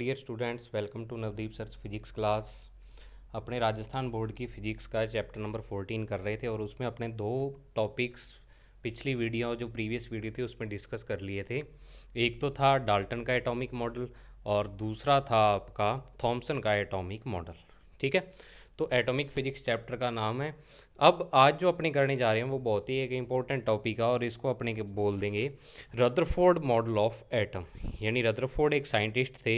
Dear students, welcome to Navdeep search physics class. अपने Rajasthan board की physics का चैप्टर नंबर 14 कर रहे थे और उसमें अपने दो टॉपिक्स पिछली वीडियो जो प्रीवियस वीडियो थी उसमें डिस्कस कर लिए थे। एक तो था डाल्टन का एटॉमिक मॉडल और दूसरा था आपका थॉमसन का एटॉमिक मॉडल। ठीक है, तो एटॉमिक फिजिक्स चैप्टर का नाम है। अब आज जो अपने करने जा रहे हैं वो बहुत ही एक इम्पोर्टेंट टॉपिक है और इसको अपने के बोल देंगे रदरफोर्ड मॉडल ऑफ एटम। यानी रदरफोर्ड एक साइंटिस्ट थे,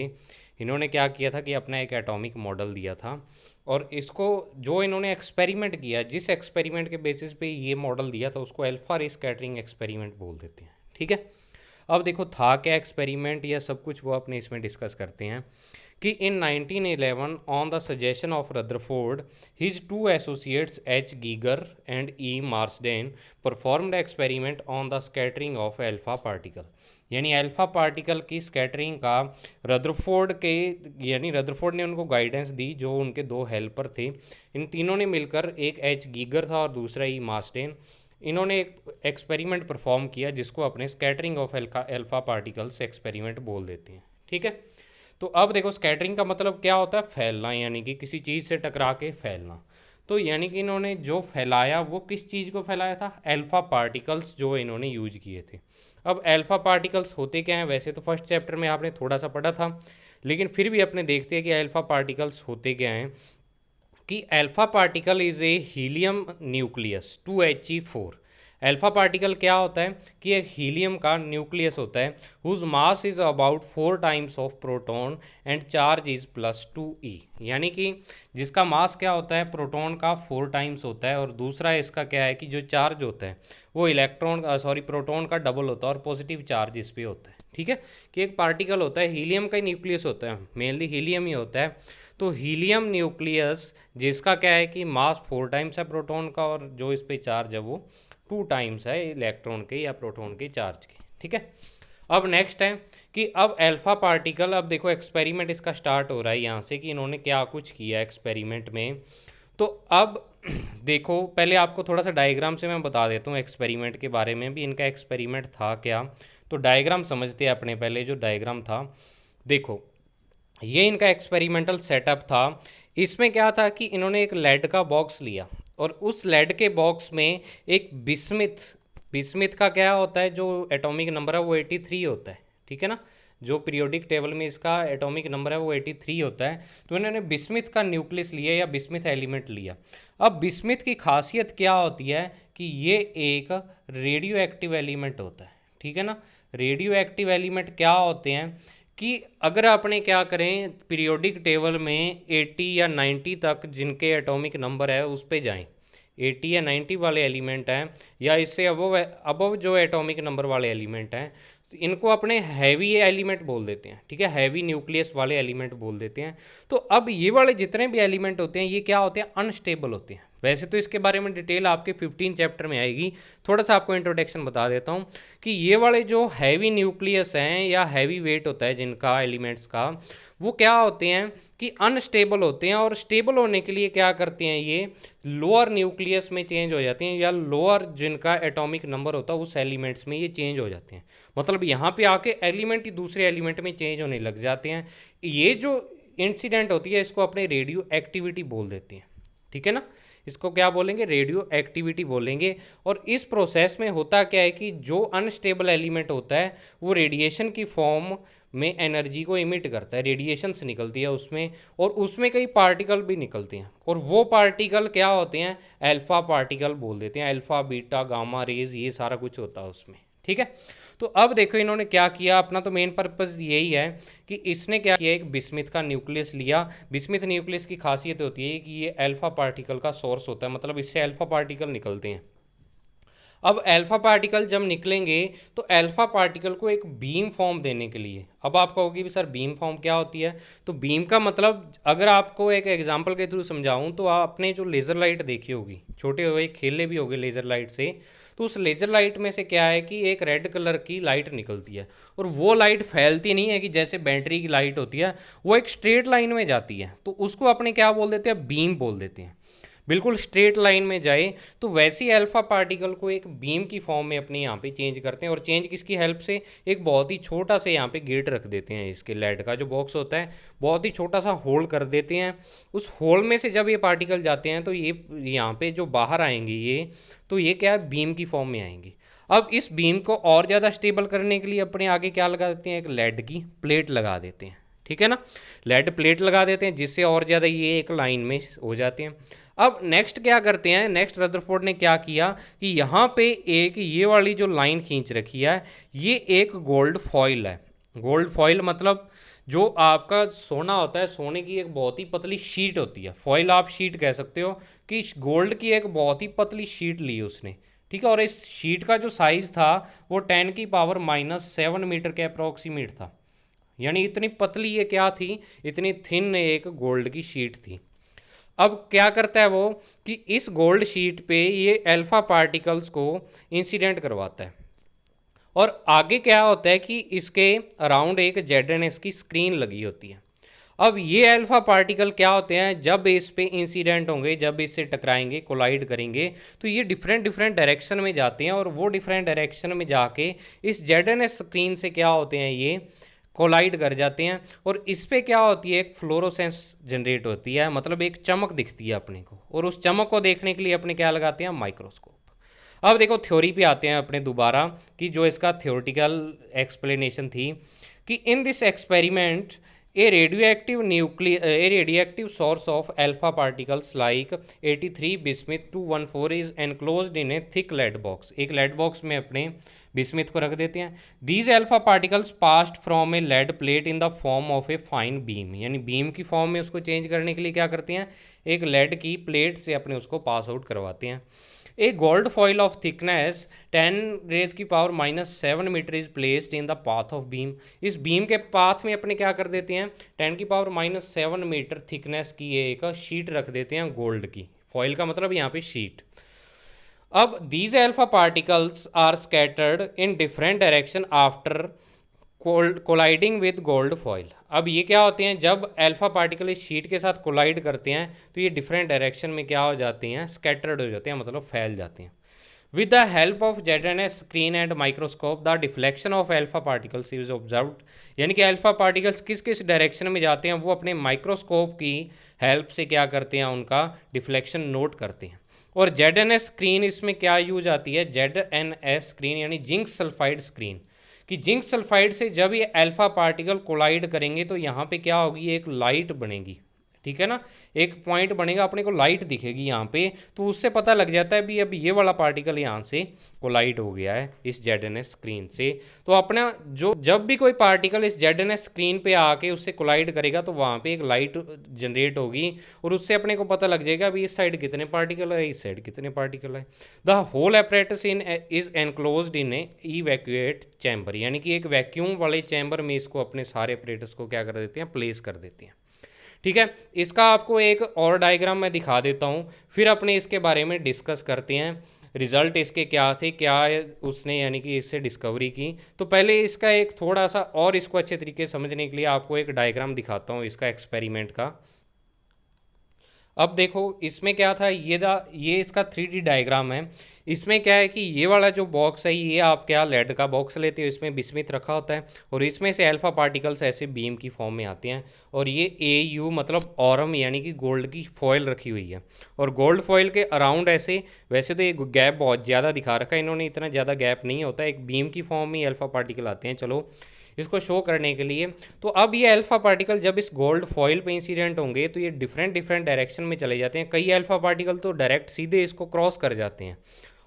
इन्होंने क्या किया था कि अपना एक एटॉमिक मॉडल दिया था और इसको जो इन्होंने एक्सपेरिमेंट किया, जिस एक्सपेरिमेंट के बेसिस पे ये मॉडल दिया था उसको अल्फा रे स्कैटरिंग एक्सपेरिमेंट बोल देते हैं। ठीक है, अब देखो था क्या एक्सपेरिमेंट या सब कुछ वो अपने इसमें डिस्कस करते हैं कि in 1911 on the suggestion of Rutherford his two associates H Geiger and E Marsden performed experiment on the scattering of alpha particle. यानी अल्फा पार्टिकल की स्कैटरिंग का रदरफोर्ड के यानी रदरफोर्ड ने उनको गाइडेंस दी, जो उनके दो हेल्पर थे। इन तीनों ने मिलकर, एक एच गीगर था और दूसरा ई मार्सडेन, इन्होंने एक एक्सपेरिमेंट परफॉर्म किया जिसको अपने scattering of alpha particles experiment बोल देते हैं। ठीक है, तो अब देखो स्कैटरिंग का मतलब क्या होता है? फैलना, यानी कि किसी चीज़ से टकरा के फैलना। तो यानी कि इन्होंने जो फैलाया वो किस चीज़ को फैलाया था? अल्फा पार्टिकल्स जो इन्होंने यूज किए थे। अब अल्फा पार्टिकल्स होते क्या हैं? वैसे तो फर्स्ट चैप्टर में आपने थोड़ा सा पढ़ा था, लेकिन फिर भी अपने देखते हैं कि अल्फा पार्टिकल्स होते क्या हैं। कि alpha particle is a helium nucleus 2He4। Alpha particle क्या होता है कि एक हीलियम का न्यूक्लियस होता है whose mass is about 4 times of proton and charge is +2e। यानी कि जिसका मास क्या होता है? प्रोटॉन का 4 टाइम्स होता है और दूसरा इसका क्या है कि जो चार्ज होता है वो प्रोटॉन का डबल होता है और पॉजिटिव चार्ज इस पर होता है। ठीक है, कि एक पार्टिकल होता है, हीलियम का न्यूक्लियस होता है, मेनली हीलियम ही होता है। तो हीलियम न्यूक्लियस जिसका क्या है कि मास 4 टाइम्स है प्रोटॉन का और जो इस पे चार्ज है वो 2 टाइम्स है इलेक्ट्रॉन के या प्रोटॉन के चार्ज के। ठीक है, अब नेक्स्ट है कि अब अल्फा पार्टिकल, अब देखो एक्सपेरिमेंट इसका स्टार्ट हो रहा है यहाँ से कि इन्होंने क्या कुछ किया एक्सपेरिमेंट में। तो अब देखो पहले आपको थोड़ा सा डायग्राम से मैं बता देता हूँ एक्सपेरिमेंट के बारे में भी, इनका एक्सपेरिमेंट था क्या। तो डायग्राम समझते हैं अपने, पहले जो डायग्राम था देखो, ये इनका एक्सपेरिमेंटल सेटअप था। इसमें क्या था कि इन्होंने एक लेड का बॉक्स लिया और उस लेड के बॉक्स में एक बिस्मिथ का क्या होता है, जो एटॉमिक नंबर है वो 83 होता है। ठीक है ना, जो पीरियोडिक टेबल में इसका एटॉमिक नंबर है वो 83 होता है। तो इन्होंने बिस्मिथ का न्यूक्लियस लिया या बिस्मिथ एलिमेंट लिया। अब बिस्मिथ की खासियत क्या होती है कि ये एक रेडियो एक्टिव एलिमेंट होता है। ठीक है ना, रेडियो एक्टिव एलिमेंट क्या होते हैं कि अगर आपने क्या करें पीरियोडिक टेबल में 80 या 90 तक जिनके एटॉमिक नंबर है उस पे जाएं, 80 या 90 वाले एलिमेंट हैं या इससे अबव जो एटॉमिक नंबर वाले एलिमेंट हैं, तो इनको अपने हैवी एलिमेंट बोल देते हैं। ठीक है, हैवी न्यूक्लियस वाले एलिमेंट बोल देते हैं। तो अब ये वाले जितने भी एलिमेंट होते हैं ये क्या होते हैं? अनस्टेबल होते हैं। वैसे तो इसके बारे में डिटेल आपके 15 चैप्टर में आएगी, थोड़ा सा आपको इंट्रोडक्शन बता देता हूँ कि ये वाले जो हैवी न्यूक्लियस हैं या हैवी वेट होता है जिनका एलिमेंट्स का, वो क्या होते हैं कि अनस्टेबल होते हैं और स्टेबल होने के लिए क्या करते हैं, ये लोअर न्यूक्लियस में चेंज हो जाते हैं या लोअर जिनका एटॉमिक नंबर होता है उस एलिमेंट्स में ये चेंज हो जाते हैं। मतलब यहाँ पे आके एलिमेंट ही दूसरे एलिमेंट में चेंज होने लग जाते हैं। ये जो इंसिडेंट होती है इसको अपने रेडियो एक्टिविटी बोल देते हैं। ठीक है ना, इसको क्या बोलेंगे? रेडियो एक्टिविटी बोलेंगे। और इस प्रोसेस में होता क्या है कि जो अनस्टेबल एलिमेंट होता है वो रेडिएशन की फॉर्म में एनर्जी को इमिट करता है, रेडिएशंस निकलती है उसमें, और उसमें कई पार्टिकल भी निकलते हैं और वो पार्टिकल क्या होते हैं? अल्फा पार्टिकल बोल देते हैं। अल्फा बीटा गामा रेज ये सारा कुछ होता है उसमें। ठीक है, तो अब देखो इन्होंने क्या किया, अपना तो मेन पर्पस यही है कि इसने क्या किया, एक बिस्मिथ का न्यूक्लियस लिया। बिस्मिथ न्यूक्लियस की खासियत होती है कि ये अल्फा पार्टिकल का सोर्स होता है, मतलब इससे अल्फा पार्टिकल निकलते हैं। अब अल्फा पार्टिकल जब निकलेंगे तो अल्फा पार्टिकल को एक बीम फॉर्म देने के लिए, अब आप कहोगे भी सर बीम फॉर्म क्या होती है? तो बीम का मतलब अगर आपको एक एग्जांपल के थ्रू समझाऊं तो आपने जो लेज़र लाइट देखी होगी, छोटे हुए खेले भी होगे लेज़र लाइट से, तो उस लेज़र लाइट में से क्या है कि एक रेड कलर की लाइट निकलती है और वो लाइट फैलती नहीं है कि जैसे बैटरी की लाइट होती है, वो एक स्ट्रेट लाइन में जाती है। तो उसको अपने क्या बोल देते हैं? बीम बोल देते हैं। बिल्कुल स्ट्रेट लाइन में जाए, तो वैसे ही अल्फा पार्टिकल को एक बीम की फॉर्म में अपने यहाँ पे चेंज करते हैं। और चेंज किसकी हेल्प से, एक बहुत ही छोटा सा यहाँ पे गेट रख देते हैं, इसके लेड का जो बॉक्स होता है बहुत ही छोटा सा होल कर देते हैं। उस होल में से जब ये पार्टिकल जाते हैं तो ये यहाँ पे जो बाहर आएंगे ये, तो ये क्या है, बीम की फॉर्म में आएंगे। अब इस बीम को और ज़्यादा स्टेबल करने के लिए अपने आगे क्या लगा देते हैं, एक लेड की प्लेट लगा देते हैं, ठीक है ना। लेड प्लेट लगा देते हैं जिससे और ज़्यादा ये एक लाइन में हो जाते हैं। अब नेक्स्ट क्या करते हैं, नेक्स्ट रदरफोर्ड ने क्या किया कि यहाँ पे एक ये वाली जो लाइन खींच रखी है, ये एक गोल्ड फॉइल है। गोल्ड फॉइल मतलब जो आपका सोना होता है, सोने की एक बहुत ही पतली शीट होती है, फॉइल आप शीट कह सकते हो, कि गोल्ड की एक बहुत ही पतली शीट ली उसने, ठीक है। और इस शीट का जो साइज था वो 10⁻⁻7 मीटर के अप्रोक्सीमेट था, यानी इतनी पतली ये क्या थी, इतनी थिन एक गोल्ड की शीट थी। अब क्या करता है वो कि इस गोल्ड शीट पे ये अल्फा पार्टिकल्स को इंसिडेंट करवाता है। और आगे क्या होता है कि इसके अराउंड एक ZNS की स्क्रीन लगी होती है। अब ये अल्फा पार्टिकल क्या होते हैं, जब इस पे इंसिडेंट होंगे, जब इससे टकराएंगे, कोलाइड करेंगे, तो ये डिफरेंट डिफरेंट डायरेक्शन में जाते हैं। और वो डिफरेंट डायरेक्शन में जाके इस ZNS स्क्रीन से क्या होते हैं, ये कोलाइड कर जाते हैं। और इस पे क्या होती है, एक फ्लोरोसेंस जनरेट होती है, मतलब एक चमक दिखती है अपने को। और उस चमक को देखने के लिए अपने क्या लगाते हैं, माइक्रोस्कोप। अब देखो थ्योरी पे आते हैं अपने दोबारा, कि जो इसका थ्योरेटिकल एक्सप्लेनेशन थी कि in this experiment a radioactive source of alpha particles like 83 bismuth 214 is enclosed in a thick lead box. एक लेड बॉक्स में अपने बिस्मिथ को रख देते हैं। These alpha particles passed from a lead plate in the form of a fine beam, यानी beam की form में उसको चेंज करने के लिए क्या करते हैं, एक लेड की प्लेट से अपने उसको पास आउट करवाते हैं। A gold foil of thickness 10⁻⁻7 metre is placed in the path of beam. इस बीम के पाथ में अपने क्या कर देते हैं, 10⁻⁻7 मीटर थिकनेस की एक शीट रख देते हैं गोल्ड की। फॉइल का मतलब यहाँ पे शीट। अब these alpha particles are scattered in different direction after colliding with gold foil. अब ये क्या होते हैं, जब अल्फा पार्टिकल इस शीट के साथ कोलाइड करते हैं तो ये डिफरेंट डायरेक्शन में क्या हो जाते हैं, स्कैटर्ड हो जाते हैं, मतलब फैल जाते हैं। With the help of ZNS screen and microscope the deflection of alpha particles is observed, यानी कि अल्फा पार्टिकल्स किस किस डायरेक्शन में जाते हैं वो अपने माइक्रोस्कोप की हेल्प से क्या करते हैं, उनका डिफ्लेक्शन नोट करते हैं। और ZNS स्क्रीन इसमें क्या यूज आती है, ZNS स्क्रीन यानी जिंक सल्फाइड स्क्रीन, कि जिंक सल्फाइड से जब ये अल्फा पार्टिकल कोलाइड करेंगे तो यहाँ पे क्या होगी, एक लाइट बनेगी, ठीक है ना, एक पॉइंट बनेगा, अपने को लाइट दिखेगी यहाँ पे। तो उससे पता लग जाता है भी अब ये वाला पार्टिकल यहाँ से कोलाइड हो गया है इस ZNS स्क्रीन से। तो अपना जो जब भी कोई पार्टिकल इस ZNS स्क्रीन पे आके उससे कोलाइड करेगा तो वहाँ पे एक लाइट जनरेट होगी और उससे अपने को पता लग जाएगा भी इस साइड कितने पार्टिकल है, इस साइड कितने पार्टिकल है। The whole apparatus in is enclosed in a evacuate chamber, यानी कि एक वैक्यूम वाले चैम्बर में इसको अपने सारे एपरेटस को क्या कर देते हैं, प्लेस कर देते हैं, ठीक है। इसका आपको एक और डायग्राम मैं दिखा देता हूँ, फिर अपने इसके बारे में डिस्कस करते हैं रिजल्ट इसके क्या थे, क्या उसने यानी कि इससे डिस्कवरी की। तो पहले इसका एक थोड़ा सा और इसको अच्छे तरीके से समझने के लिए आपको एक डायग्राम दिखाता हूँ इसका एक्सपेरिमेंट का। अब देखो इसमें क्या था, ये इसका 3D डायग्राम है। इसमें क्या है कि ये वाला जो बॉक्स है ये आप क्या लेड का बॉक्स लेते हो, इसमें बिस्मिथ रखा होता है और इसमें से अल्फा पार्टिकल्स ऐसे बीम की फॉर्म में आते हैं। और ये AU मतलब ऑरम यानी कि गोल्ड की फॉइल रखी हुई है। और गोल्ड फॉइल के अराउंड ऐसे, वैसे तो ये गैप बहुत ज़्यादा दिखा रखा है इन्होंने, इतना ज़्यादा गैप नहीं होता, एक बीम की फॉर्म में अल्फा पार्टिकल आते हैं, चलो इसको शो करने के लिए। तो अब ये अल्फा पार्टिकल जब इस गोल्ड फॉइल पे इंसिडेंट होंगे तो ये डिफरेंट डिफरेंट डायरेक्शन में चले जाते हैं। कई अल्फा पार्टिकल तो डायरेक्ट सीधे इसको क्रॉस कर जाते हैं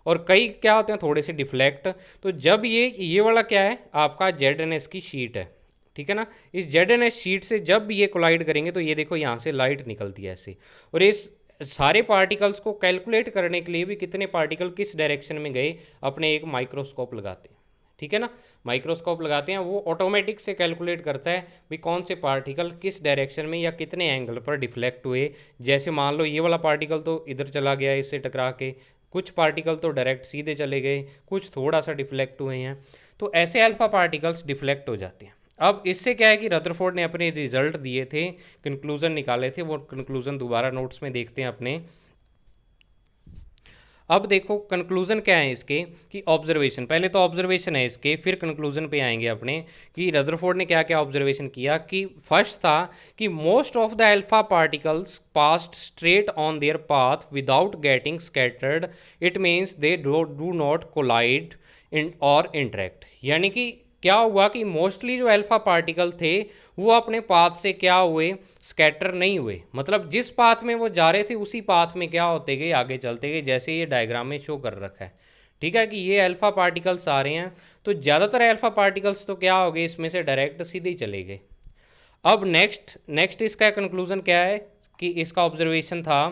और कई क्या होते हैं थोड़े से डिफ्लेक्ट। तो जब ये वाला क्या है आपका ZNS की शीट है, ठीक है ना, इस ZNS शीट से जब ये कोलाइड करेंगे तो ये देखो यहाँ से लाइट निकलती है ऐसे। और इस सारे पार्टिकल्स को कैलकुलेट करने के लिए भी कितने पार्टिकल किस डायरेक्शन में गए, अपने एक माइक्रोस्कोप लगाते हैं, ठीक है ना, माइक्रोस्कोप लगाते हैं, वो ऑटोमेटिक से कैलकुलेट करता है भी कौन से पार्टिकल किस डायरेक्शन में या कितने एंगल पर डिफ्लेक्ट हुए। जैसे मान लो ये वाला पार्टिकल तो इधर चला गया इससे टकरा के, कुछ पार्टिकल तो डायरेक्ट सीधे चले गए, कुछ थोड़ा सा डिफ्लेक्ट हुए हैं। तो ऐसे अल्फा पार्टिकल्स डिफ्लेक्ट हो जाते हैं। अब इससे क्या है कि रदरफोर्ड ने अपने रिजल्ट दिए थे, कंक्लूजन निकाले थे, वो कंक्लूजन दोबारा नोट्स में देखते हैं अपने। अब देखो कंक्लूजन क्या है इसके कि ऑब्जर्वेशन, पहले तो ऑब्जर्वेशन है इसके, फिर कंक्लूजन पे आएंगे अपने कि रदरफोर्ड ने क्या क्या ऑब्जर्वेशन किया। कि फर्स्ट था कि most of the alpha particles passed straight on their path without getting scattered, it means they do not collide in or interact. यानी कि क्या हुआ कि मोस्टली जो अल्फा पार्टिकल थे वो अपने पाथ से क्या हुए, स्कैटर नहीं हुए। मतलब जिस पाथ में वो जा रहे थे उसी पाथ में क्या होते गए, आगे चलते गए, जैसे ये डायग्राम में शो कर रखा है। ठीक है कि ये अल्फा पार्टिकल्स आ रहे हैं, तो ज़्यादातर अल्फा पार्टिकल्स तो क्या हो गए, इसमें से डायरेक्ट सीधे ही चले गए। अब नेक्स्ट इसका कंक्लूजन क्या है कि इसका ऑब्जर्वेशन था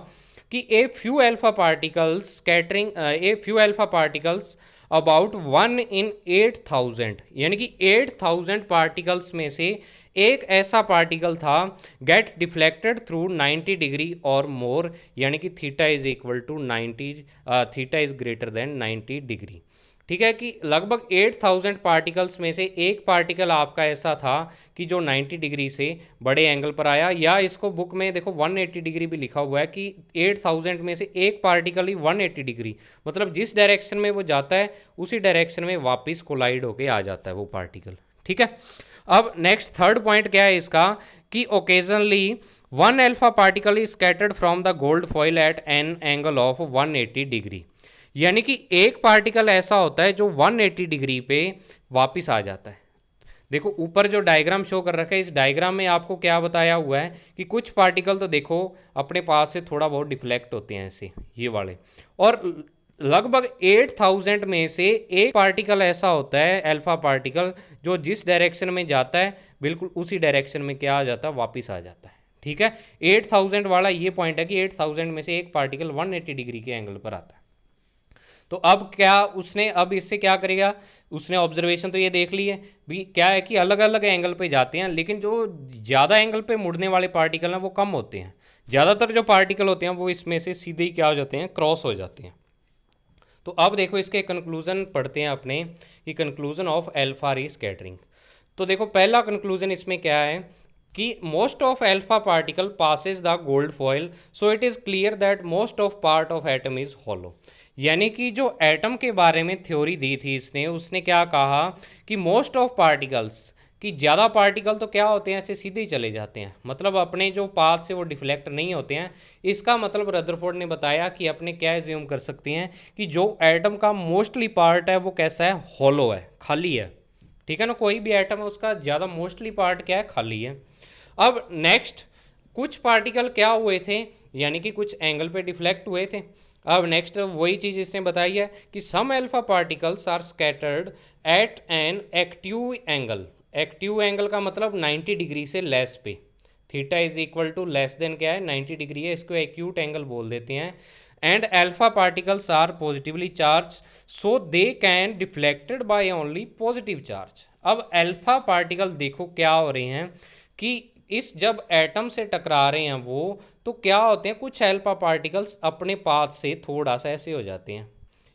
कि a few alpha particles scattering, a few alpha particles about 1 in 8,000, यानी कि 8,000 पार्टिकल्स में से एक ऐसा पार्टिकल था गेट डिफ्लेक्टेड थ्रू 90 डिग्री और मोर, यानी कि theta is equal to 90, theta is greater than 90 degree. ठीक है कि लगभग 8,000 पार्टिकल्स में से एक पार्टिकल आपका ऐसा था कि जो 90 डिग्री से बड़े एंगल पर आया, या इसको बुक में देखो 180 डिग्री भी लिखा हुआ है कि 8,000 में से एक पार्टिकल ही 180 डिग्री, मतलब जिस डायरेक्शन में वो जाता है उसी डायरेक्शन में वापस कोलाइड होके आ जाता है वो पार्टिकल। ठीक है, अब नेक्स्ट थर्ड पॉइंट क्या है इसका कि occasionally one alpha particle is scattered from the gold foil at an angle of 180 degree, यानी कि एक पार्टिकल ऐसा होता है जो 180 डिग्री पे वापस आ जाता है। देखो ऊपर जो डायग्राम शो कर रखा है, इस डायग्राम में आपको क्या बताया हुआ है कि कुछ पार्टिकल तो देखो अपने पास से थोड़ा बहुत डिफ्लेक्ट होते हैं ऐसे ये वाले, और लगभग 8,000 में से एक पार्टिकल ऐसा होता है अल्फा पार्टिकल जो जिस डायरेक्शन में जाता है बिल्कुल उसी डायरेक्शन में क्या आ जाता है, वापस आ जाता है। ठीक है, 8,000 वाला ये पॉइंट है कि 8,000 में से एक पार्टिकल 180 डिग्री के एंगल पर आता है। तो अब क्या उसने, अब इससे क्या करेगा, उसने ऑब्जर्वेशन तो ये देख ली है भी, क्या है कि अलग अलग एंगल पे जाते हैं, लेकिन जो ज़्यादा एंगल पे मुड़ने वाले पार्टिकल हैं वो कम होते हैं। ज़्यादातर जो पार्टिकल होते हैं वो इसमें से सीधे ही क्या हो जाते हैं, क्रॉस हो जाते हैं। तो अब देखो इसके कंक्लूजन पढ़ते हैं अपने कि कंक्लूजन ऑफ अल्फा रे स्कैटरिंग। तो देखो पहला कंक्लूजन इसमें क्या है कि most of alpha particle Passage the gold foil, so it is clear that most of part of atom is hollow. यानी कि जो एटम के बारे में थ्योरी दी थी इसने, उसने क्या कहा कि मोस्ट ऑफ पार्टिकल्स, कि ज़्यादा पार्टिकल तो क्या होते हैं, ऐसे सीधे ही चले जाते हैं, मतलब अपने जो पाथ से वो डिफ्लेक्ट नहीं होते हैं। इसका मतलब रदरफोर्ड ने बताया कि अपने क्या एज्यूम कर सकते हैं कि जो एटम का मोस्टली पार्ट है वो कैसा है, हॉलो है, खाली है। ठीक है ना, कोई भी एटम है उसका ज़्यादा मोस्टली पार्ट क्या है, खाली है। अब नेक्स्ट कुछ पार्टिकल क्या हुए थे, यानी कि कुछ एंगल पे डिफ्लेक्ट हुए थे। अब नेक्स्ट वही चीज़ इसने बताई है कि some alpha particles are scattered at an active angle. Active angle का मतलब 90 डिग्री से लेस पे, theta is equal to less than क्या है, 90 डिग्री है, इसको एक्यूट एंगल बोल देते हैं। And alpha particles are positively charge, so they can deflected by only positive charge. अब अल्फा पार्टिकल देखो क्या हो रहे हैं कि इस जब एटम से टकरा रहे हैं वो, तो क्या होते हैं, कुछ अल्फा पार्टिकल्स अपने पाथ से थोड़ा सा ऐसे हो जाते हैं,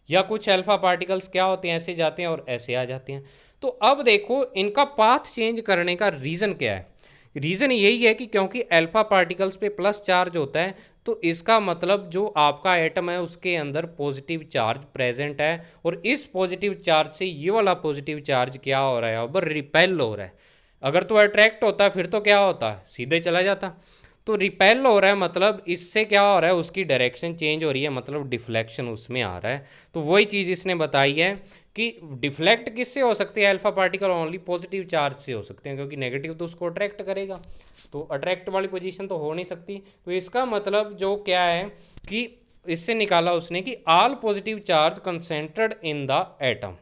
या कुछ अल्फा पार्टिकल्स क्या होते हैं, ऐसे जाते हैं और ऐसे आ जाते हैं। तो अब देखो इनका पाथ चेंज करने का रीज़न क्या है। रीज़न यही है कि क्योंकि अल्फा पार्टिकल्स पे प्लस चार्ज होता है, तो इसका मतलब जो आपका एटम है उसके अंदर पॉजिटिव चार्ज प्रेजेंट है, और इस पॉजिटिव चार्ज से ये वाला पॉजिटिव चार्ज क्या हो रहा है, अब रिपेल हो रहा है। अगर तो अट्रैक्ट होता फिर तो क्या होता, सीधे चला जाता। तो रिपेल हो रहा है, मतलब इससे क्या हो रहा है, उसकी डायरेक्शन चेंज हो रही है, मतलब डिफ्लेक्शन उसमें आ रहा है। तो वही चीज़ इसने बताई है कि डिफ्लेक्ट किससे हो सकती है alpha particle, only positive charge से हो सकते हैं, क्योंकि नेगेटिव तो उसको अट्रैक्ट करेगा, तो अट्रैक्ट वाली पोजीशन तो हो नहीं सकती। तो इसका मतलब जो क्या है कि इससे निकाला उसने कि all positive charge concentrated in the atom,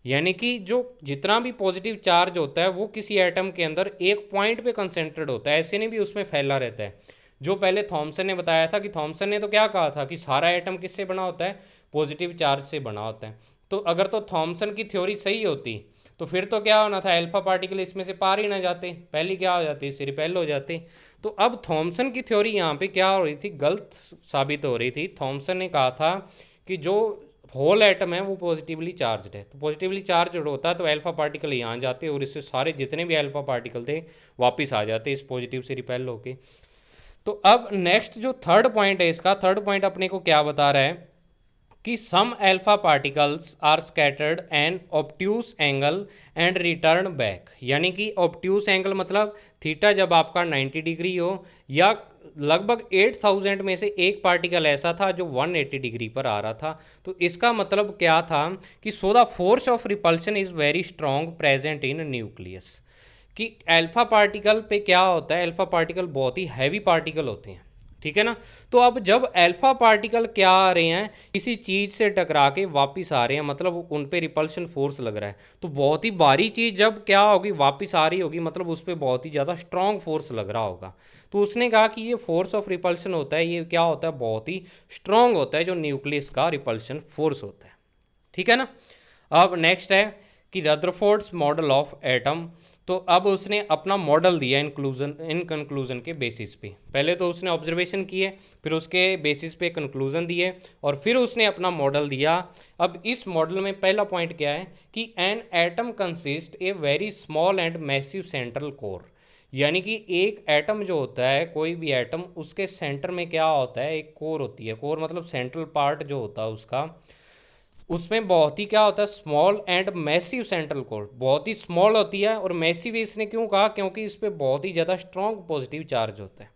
यानी कि जो जितना भी पॉजिटिव चार्ज होता है वो किसी एटम के अंदर एक पॉइंट पे कंसेंट्रेट होता है, ऐसे नहीं भी उसमें फैला रहता है। जो पहले थॉमसन ने बताया था कि थॉमसन ने तो क्या कहा था कि सारा एटम किससे बना होता है, पॉजिटिव चार्ज से बना होता है। तो अगर तो थॉमसन की थ्योरी सही होती तो फिर तो क्या होना था, अल्फा पार्टिकल इसमें से पार ही ना जाते, पहली क्या हो जाती, इससे रिपेल हो जाते। तो अब थॉमसन की थ्योरी यहाँ पे क्या हो रही थी, गलत साबित हो रही थी। थॉमसन ने कहा था कि जो होल एटम है वो पॉजिटिवली चार्ज है, तो पॉजिटिवली चार्ज होता है तो अल्फा पार्टिकल यहाँ जाते और इससे सारे जितने भी अल्फा पार्टिकल थे वापस आ जाते इस पॉजिटिव से रिपेल होके। तो अब नेक्स्ट जो थर्ड पॉइंट है इसका, थर्ड पॉइंट अपने को क्या बता रहा है कि some alpha particles are scattered an obtuse angle and return back, यानी कि ऑब्ट्यूस एंगल मतलब थीटा जब आपका 90 डिग्री हो, या लगभग 8000 में से एक पार्टिकल ऐसा था जो 180 डिग्री पर आ रहा था। तो इसका मतलब क्या था कि so the force of repulsion is very strong present in nucleus, कि अल्फा पार्टिकल पे क्या होता है, अल्फा पार्टिकल बहुत ही हैवी पार्टिकल होते हैं, ठीक है ना। तो अब जब अल्फा पार्टिकल क्या आ रहे हैं, किसी चीज से टकरा के वापस आ रहे हैं, मतलब उन पे रिपल्शन फोर्स लग रहा है, तो बहुत ही भारी चीज जब क्या होगी वापस आ रही होगी, मतलब उस पर बहुत ही ज़्यादा स्ट्रॉन्ग फोर्स लग रहा होगा। तो उसने कहा कि ये फोर्स ऑफ रिपल्शन होता है, ये क्या होता है, बहुत ही स्ट्रॉन्ग होता है, जो न्यूक्लियस का रिपल्शन फोर्स होता है, ठीक है ना। अब नेक्स्ट है कि रदरफोर्ड्स मॉडल ऑफ एटम। तो अब उसने अपना मॉडल दिया इन कंक्लूजन के बेसिस पे। पहले तो उसने ऑब्जर्वेशन किए, फिर उसके बेसिस पे कंक्लूजन दिए, और फिर उसने अपना मॉडल दिया। अब इस मॉडल में पहला पॉइंट क्या है कि an atom consist a very small and massive central core, यानी कि एक एटम जो होता है, कोई भी एटम, उसके सेंटर में क्या होता है, एक कोर होती है। कोर मतलब सेंट्रल पार्ट जो होता है उसका, उसमें बहुत ही क्या होता है, small and massive central core, बहुत ही स्मॉल होती है। और मैसिव इसने क्यों कहा, क्योंकि इस पर बहुत ही ज़्यादा स्ट्रॉन्ग पॉजिटिव चार्ज होता है,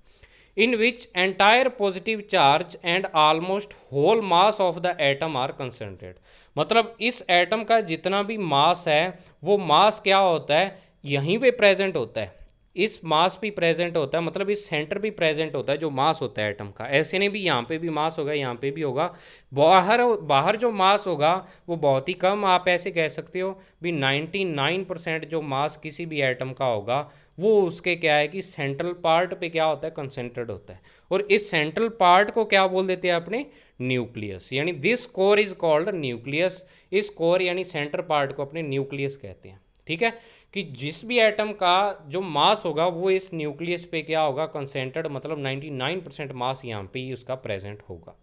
in which entire positive charge and almost whole mass of the atom are concentrate. मतलब इस एटम का जितना भी मास है, वो मास क्या होता है, यहीं पे प्रेजेंट होता है, इस मास भी प्रेजेंट होता है, मतलब इस सेंटर भी प्रेजेंट होता है, जो मास होता है एटम का। ऐसे नहीं भी यहाँ पे भी मास होगा, यहाँ पे भी होगा, बाहर बाहर जो मास होगा वो बहुत ही कम, आप ऐसे कह सकते हो भी 99% जो मास किसी भी एटम का होगा वो उसके क्या है कि सेंट्रल पार्ट पे क्या होता है, कंसेंट्रेट होता है। और इस सेंट्रल पार्ट को क्या बोल देते हैं अपने, न्यूक्लियस, यानी this core is called nucleus. इस कोर यानी सेंटर पार्ट को अपने न्यूक्लियस कहते हैं, ठीक है। कि जिस भी एटम का जो मास होगा वो इस न्यूक्लियस पे क्या होगा, कंसेंट्रेट, मतलब 99% मास यहाँ पे ही उसका प्रेजेंट होगा।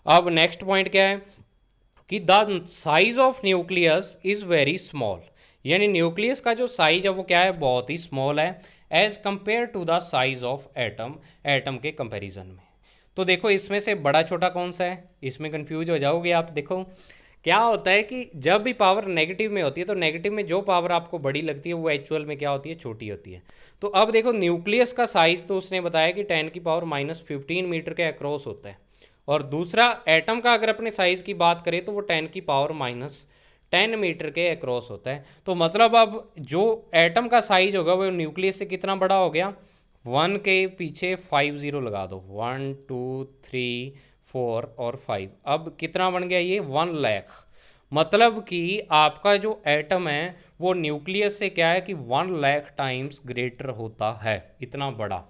अब नेक्स्ट पॉइंट क्या है कि the size of nucleus is very small, यानी न्यूक्लियस का जो साइज है वो क्या है, बहुत ही स्मॉल है, as compare to the size of atom, atom के कंपैरिजन में। तो देखो इसमें से बड़ा छोटा कौन सा है, इसमें कंफ्यूज हो जाओगे आप। देखो क्या होता है कि जब भी पावर नेगेटिव में होती है, तो नेगेटिव में जो पावर आपको बड़ी लगती है वो एक्चुअल में क्या होती है, छोटी होती है। तो अब देखो न्यूक्लियस का साइज तो उसने बताया कि 10⁻⁻15 मीटर के अक्रॉस होता है, और दूसरा एटम का अगर अपने साइज की बात करें तो वो 10⁻10 मीटर के अक्रॉस होता है। तो मतलब अब जो एटम का साइज होगा वो न्यूक्लियस से कितना बड़ा हो गया, 1 के पीछे 5 जीरो लगा दो, 1 2 3 4 और 5, अब कितना बन गया ये, 1 लाख। मतलब कि आपका जो एटम है वो न्यूक्लियस से क्या है कि 1 लाख टाइम्स ग्रेटर होता है, इतना बड़ा।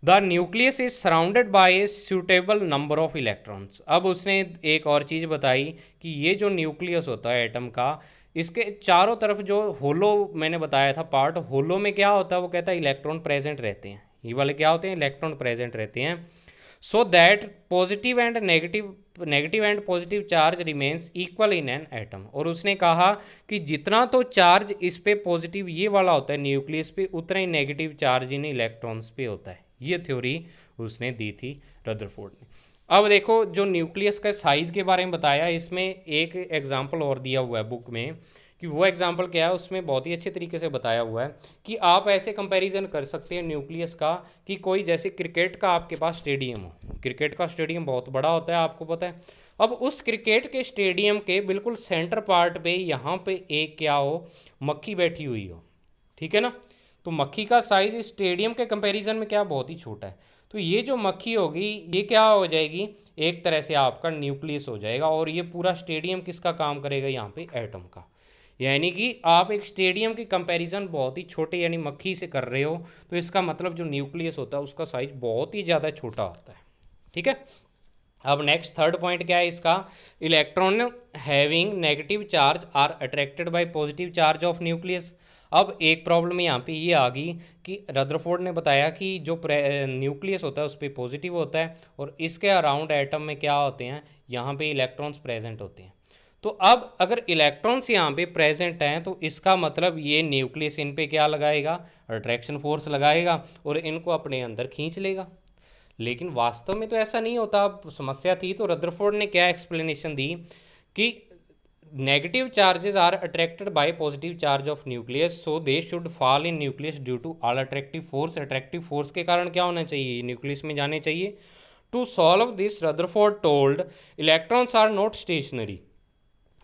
The nucleus is surrounded by a suitable number of electrons. अब उसने एक और चीज़ बताई कि ये जो न्यूक्लियस होता है एटम का, इसके चारों तरफ जो होलो मैंने बताया था पार्ट, होलो में क्या होता है, वो कहता है इलेक्ट्रॉन प्रेजेंट रहते हैं, ये वाले क्या होते हैं, इलेक्ट्रॉन प्रेजेंट रहते हैं। So that negative and positive charge remains equal in an atom. और उसने कहा कि जितना तो चार्ज इस पे पॉजिटिव ये वाला होता है न्यूक्लियस पे, उतना ही नेगेटिव चार्ज इन इलेक्ट्रॉन्स पे होता है। ये थ्योरी उसने दी थी रदरफोर्ड ने। अब देखो जो न्यूक्लियस का साइज के बारे में बताया, इसमें एक एग्जाम्पल और दिया हुआ है बुक में, कि वो एग्जाम्पल क्या है, उसमें बहुत ही अच्छे तरीके से बताया हुआ है कि आप ऐसे कंपैरिजन कर सकते हैं न्यूक्लियस का, कि कोई जैसे क्रिकेट का आपके पास स्टेडियम हो, क्रिकेट का स्टेडियम बहुत बड़ा होता है आपको पता है। अब उस क्रिकेट के स्टेडियम के बिल्कुल सेंटर पार्ट पे यहाँ पे एक क्या हो, मक्खी बैठी हुई हो, ठीक है ना। तो मक्खी का साइज स्टेडियम के कंपैरिजन में क्या बहुत ही छोटा है। तो ये जो मक्खी होगी ये क्या हो जाएगी, एक तरह से आपका न्यूक्लियस हो जाएगा, और ये पूरा स्टेडियम किसका काम करेगा, यहाँ पे एटम का। यानी कि आप एक स्टेडियम की कंपैरिजन बहुत ही छोटे यानी मक्खी से कर रहे हो, तो इसका मतलब जो न्यूक्लियस होता है उसका साइज बहुत ही ज़्यादा छोटा होता है, ठीक है। अब नेक्स्ट थर्ड पॉइंट क्या है इसका, electron having negative charge are attracted by positive charge of nucleus. अब एक प्रॉब्लम यहाँ पे ये आ गई कि रदरफोर्ड ने बताया कि जो न्यूक्लियस होता है उस पर पॉजिटिव होता है, और इसके अराउंड एटम में क्या होते हैं, यहाँ पे इलेक्ट्रॉन्स प्रेजेंट होते हैं। तो अब अगर इलेक्ट्रॉन्स यहाँ पे प्रेजेंट हैं तो इसका मतलब ये न्यूक्लियस इन पे क्या लगाएगा, अट्रैक्शन फोर्स लगाएगा, और इनको अपने अंदर खींच लेगा। लेकिन वास्तव में तो ऐसा नहीं होता। अब समस्या थी तो रदरफोर्ड ने क्या एक्सप्लेनेशन दी कि negative charges are attracted by positive charge of nucleus, so they should fall in nucleus due to all attractive force. Attractive force के कारण क्या होना चाहिए, न्यूक्लियस में जाने चाहिए। To solve this Rutherford told electrons are not stationary.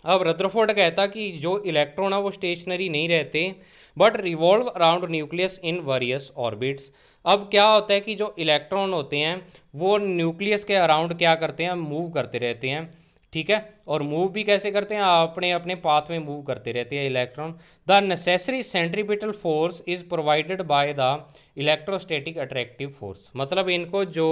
अब Rutherford कहता कि जो इलेक्ट्रॉन है वो स्टेशनरी नहीं रहते, but revolve around nucleus in various orbits. अब क्या होता है कि जो इलेक्ट्रॉन होते हैं वो न्यूक्लियस के अराउंड क्या करते हैं, मूव करते रहते हैं, ठीक है। और मूव भी कैसे करते हैं, अपने अपने पाथ में मूव करते रहते हैं electron. The necessary centripetal force is provided by the electrostatic attractive force. मतलब इनको जो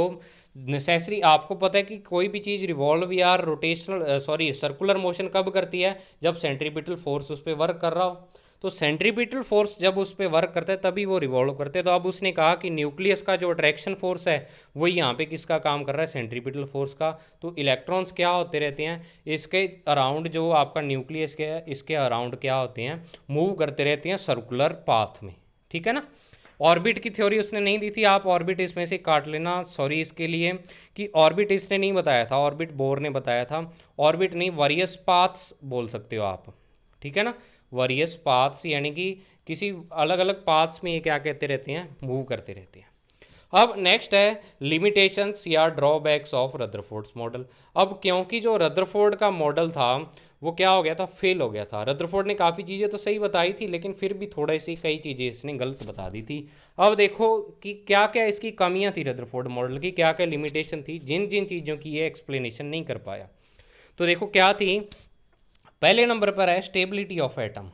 नेसेसरी, आपको पता है कि कोई भी चीज़ रिवॉल्व या रोटेशनल सर्कुलर मोशन कब करती है, जब सेंट्रीपिटल फोर्स उस पर वर्क कर रहा हो। तो सेंट्रीपिटल फोर्स जब उस पर वर्क करता है तभी वो रिवॉल्व करते हैं। तो अब उसने कहा कि न्यूक्लियस का जो अट्रैक्शन फोर्स है वो यहाँ पे किसका काम कर रहा है, सेंट्रीपिटल फोर्स का। तो इलेक्ट्रॉन्स क्या होते रहते हैं, इसके अराउंड जो आपका न्यूक्लियस के है इसके अराउंड क्या होते हैं, मूव करते रहते हैं सर्कुलर पाथ में, ठीक है ना। ऑर्बिट की थ्योरी उसने नहीं दी थी, आप ऑर्बिट इसमें से काट लेना, सॉरी इसके लिए कि ऑर्बिट इसने नहीं बताया था, ऑर्बिट बोर ने बताया था। ऑर्बिट नहीं, वेरियस पाथ्स बोल सकते हो आप, ठीक है ना। वेरियस पाथ्स यानी कि किसी अलग अलग पाथ्स में ये क्या कहते रहते हैं, मूव करते रहते हैं। अब नेक्स्ट है लिमिटेशंस या ड्रॉबैक्स ऑफ रदरफोर्ड्स मॉडल। अब क्योंकि जो रदरफोर्ड का मॉडल था वो क्या हो गया था, फेल हो गया था। रदरफोर्ड ने काफ़ी चीज़ें तो सही बताई थी लेकिन फिर भी थोड़ा सी कई चीज़ें इसने गलत बता दी थी। अब देखो कि क्या क्या इसकी कमियां थी रदरफोर्ड मॉडल की, क्या क्या लिमिटेशन थी, जिन जिन चीज़ों की ये एक्सप्लेनेशन नहीं कर पाया। तो देखो क्या थी, पहले नंबर पर है स्टेबिलिटी ऑफ एटम,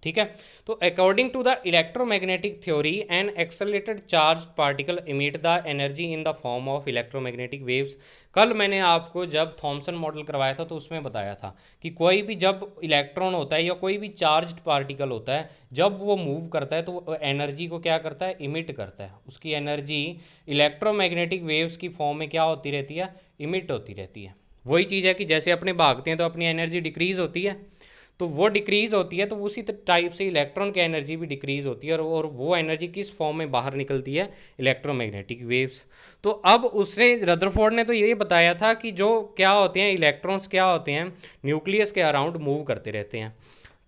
ठीक है। तो according to the electromagnetic theory an accelerated charge particle emit the energy in the form of electromagnetic waves. कल मैंने आपको जब थॉमसन मॉडल करवाया था तो उसमें बताया था कि कोई भी जब इलेक्ट्रॉन होता है या कोई भी चार्ज्ड पार्टिकल होता है, जब वो मूव करता है तो वो एनर्जी को क्या करता है, इमिट करता है। उसकी एनर्जी इलेक्ट्रोमैग्नेटिक वेव्स की फॉर्म में क्या होती रहती है, इमिट होती रहती है। वही चीज़ है कि जैसे अपने भागते हैं तो अपनी एनर्जी डिक्रीज होती है, तो वो डिक्रीज होती है तो उसी टाइप से इलेक्ट्रॉन की एनर्जी भी डिक्रीज होती है, और वो एनर्जी किस फॉर्म में बाहर निकलती है, इलेक्ट्रोमैग्नेटिक वेव्स। तो अब उसने रदरफोर्ड ने तो ये बताया था कि जो क्या होते हैं इलेक्ट्रॉन्स, क्या होते हैं न्यूक्लियस के अराउंड मूव करते रहते हैं।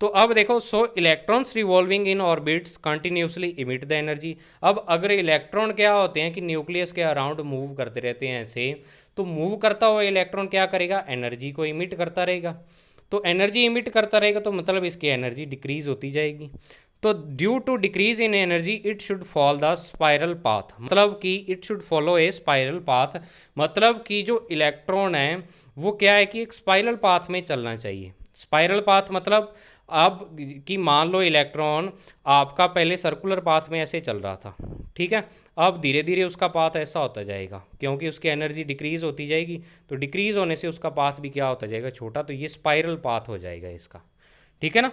तो अब देखो, सो electrons revolving in orbits continuously emit the energy. अब अगर इलेक्ट्रॉन क्या होते हैं कि न्यूक्लियस के अराउंड मूव करते रहते हैं ऐसे, तो मूव करता हुआ इलेक्ट्रॉन क्या करेगा, एनर्जी को इमिट करता रहेगा। तो एनर्जी इमिट करता रहेगा तो मतलब इसकी एनर्जी डिक्रीज होती जाएगी। तो due to decrease in energy it should follow the spiral path, मतलब कि it should follow a spiral path. मतलब कि जो इलेक्ट्रॉन है वो क्या है कि एक स्पाइरल पाथ में चलना चाहिए। स्पाइरल पाथ मतलब अब कि मान लो इलेक्ट्रॉन आपका पहले सर्कुलर पाथ में ऐसे चल रहा था, ठीक है। अब धीरे धीरे उसका पाथ ऐसा होता जाएगा क्योंकि उसकी एनर्जी डिक्रीज होती जाएगी, तो डिक्रीज होने से उसका पाथ भी क्या होता जाएगा, छोटा। तो ये स्पाइरल पाथ हो जाएगा इसका, ठीक है ना।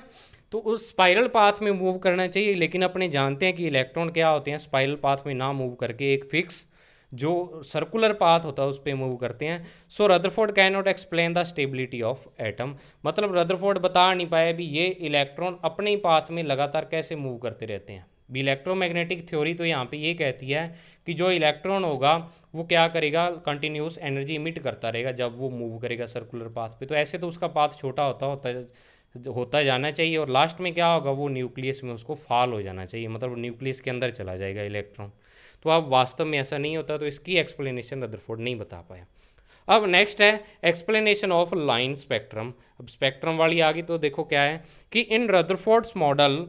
तो उस स्पाइरल पाथ में मूव करना चाहिए, लेकिन अपने जानते हैं कि इलेक्ट्रॉन क्या होते हैं, स्पाइरल पाथ में ना मूव करके एक फिक्स जो सर्कुलर पाथ होता है उस पर मूव करते हैं। So Rutherford can not explain the stability of atom. मतलब रदरफोर्ड बता नहीं पाया भी ये इलेक्ट्रॉन अपने ही पाथ में लगातार कैसे मूव करते रहते हैं। भी इलेक्ट्रोमैग्नेटिक थ्योरी तो यहाँ पे ये कहती है कि जो इलेक्ट्रॉन होगा वो क्या करेगा, कंटिन्यूस एनर्जी इमिट करता रहेगा जब वो मूव करेगा सर्कुलर पाथ पे। तो ऐसे तो उसका पाथ छोटा होता जाना चाहिए और लास्ट में क्या होगा, वो न्यूक्लियस में उसको फॉल हो जाना चाहिए, मतलब न्यूक्लियस के अंदर चला जाएगा इलेक्ट्रॉन। तो अब वास्तव में ऐसा नहीं होता, तो इसकी एक्सप्लेनेशन रदरफोर्ड नहीं बता पाया। अब नेक्स्ट है एक्सप्लेनेशन ऑफ लाइन स्पेक्ट्रम। अब स्पेक्ट्रम वाली आ गई, तो देखो क्या है कि in Rutherford's model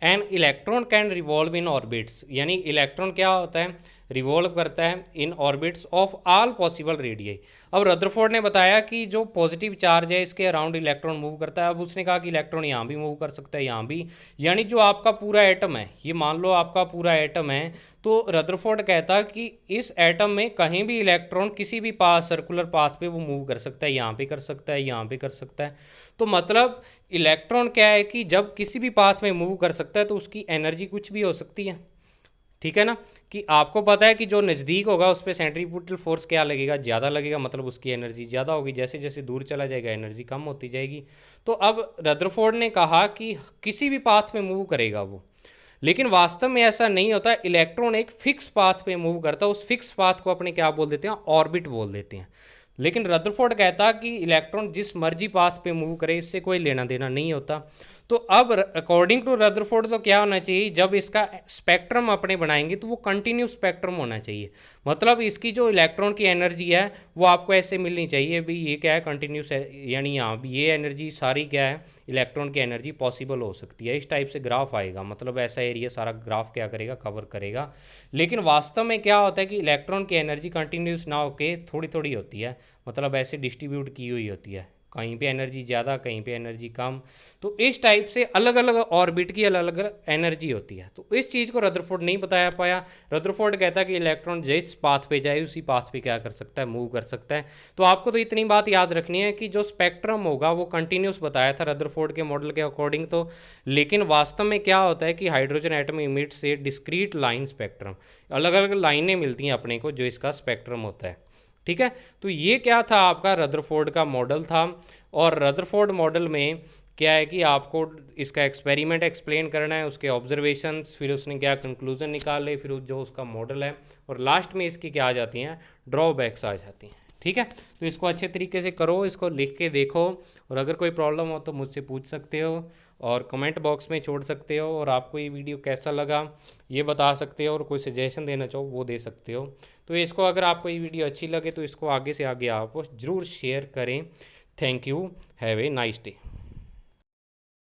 an electron can revolve in orbits, यानी इलेक्ट्रॉन क्या होता है, रिवॉल्व करता है in orbits of all possible radii. अब रदरफोर्ड ने बताया कि जो पॉजिटिव चार्ज है इसके अराउंड इलेक्ट्रॉन मूव करता है। अब उसने कहा कि इलेक्ट्रॉन यहाँ भी मूव कर सकता है, यहाँ भी, यानी जो आपका पूरा एटम है, ये मान लो आपका पूरा एटम है, तो रदरफोर्ड कहता कि इस एटम में कहीं भी इलेक्ट्रॉन किसी भी पास सर्कुलर पाथ पे वो मूव कर सकता है, यहाँ पे कर सकता है, यहाँ पे कर सकता है। तो मतलब इलेक्ट्रॉन क्या है कि जब किसी भी पाथ में मूव कर सकता है तो उसकी एनर्जी कुछ भी हो सकती है, ठीक है ना। कि आपको पता है कि जो नज़दीक होगा उस पर सेंट्रीफ्यूगल फोर्स क्या लगेगा, ज़्यादा लगेगा, मतलब उसकी एनर्जी ज़्यादा होगी। जैसे जैसे दूर चला जाएगा एनर्जी कम होती जाएगी। तो अब रदरफोर्ड ने कहा कि किसी भी पाथ में मूव करेगा वो, लेकिन वास्तव में ऐसा नहीं होता। इलेक्ट्रॉन एक फिक्स पाथ पे मूव करता है, उस फिक्स पाथ को अपने क्या बोल देते हैं, ऑर्बिट बोल देते हैं। लेकिन रदरफोर्ड कहता कि इलेक्ट्रॉन जिस मर्जी पाथ पे मूव करे, इससे कोई लेना देना नहीं होता। तो अब अकॉर्डिंग टू रदरफोर्ड तो क्या होना चाहिए, जब इसका स्पेक्ट्रम अपने बनाएंगे तो वो कंटिन्यू स्पेक्ट्रम होना चाहिए। मतलब इसकी जो इलेक्ट्रॉन की एनर्जी है वो आपको ऐसे मिलनी चाहिए भी, ये क्या है, कंटिन्यूस है, यानी यहाँ भी ये एनर्जी सारी क्या है, इलेक्ट्रॉन की एनर्जी पॉसिबल हो सकती है। इस टाइप से ग्राफ आएगा, मतलब ऐसा एरिया सारा ग्राफ क्या करेगा, कवर करेगा। लेकिन वास्तव में क्या होता है कि इलेक्ट्रॉन की एनर्जी कंटिन्यूस ना होके थोड़ी थोड़ी होती है, मतलब ऐसे डिस्ट्रीब्यूट की हुई होती है, कहीं पे एनर्जी ज़्यादा, कहीं पे एनर्जी कम। तो इस टाइप से अलग अलग ऑर्बिट की अलग अलग एनर्जी होती है। तो इस चीज़ को रदरफोर्ड नहीं बताया पाया। रदरफोर्ड कहता है कि इलेक्ट्रॉन जिस पाथ पे जाए उसी पाथ पे क्या कर सकता है, मूव कर सकता है। तो आपको तो इतनी बात याद रखनी है कि जो स्पेक्ट्रम होगा वो कंटिन्यूस बताया था रदरफोर्ड के मॉडल के अकॉर्डिंग तो। लेकिन वास्तव में क्या होता है कि हाइड्रोजन एटम इमिट से डिस्क्रीट लाइन स्पेक्ट्रम, अलग अलग लाइनें मिलती हैं अपने को, जो इसका स्पेक्ट्रम होता है। ठीक है, तो ये क्या था, आपका रदरफोर्ड का मॉडल था। और रदरफोर्ड मॉडल में क्या है कि आपको इसका एक्सपेरिमेंट एक्सप्लेन करना है, उसके ऑब्जर्वेशंस, फिर उसने क्या कंक्लूजन निकाले, फिर जो उसका मॉडल है, और लास्ट में इसकी क्या आ जाती हैं, ड्रॉबैक्स आ जाती हैं। ठीक है, तो इसको अच्छे तरीके से करो, इसको लिख के देखो, और अगर कोई प्रॉब्लम हो तो मुझसे पूछ सकते हो और कमेंट बॉक्स में छोड़ सकते हो। और आपको ये वीडियो कैसा लगा ये बता सकते हो, और कोई सजेशन देना चाहो वो दे सकते हो। तो इसको, अगर आपको ये वीडियो अच्छी लगे तो इसको आगे से आगे आप ज़रूर शेयर करें। Thank you, have a nice day.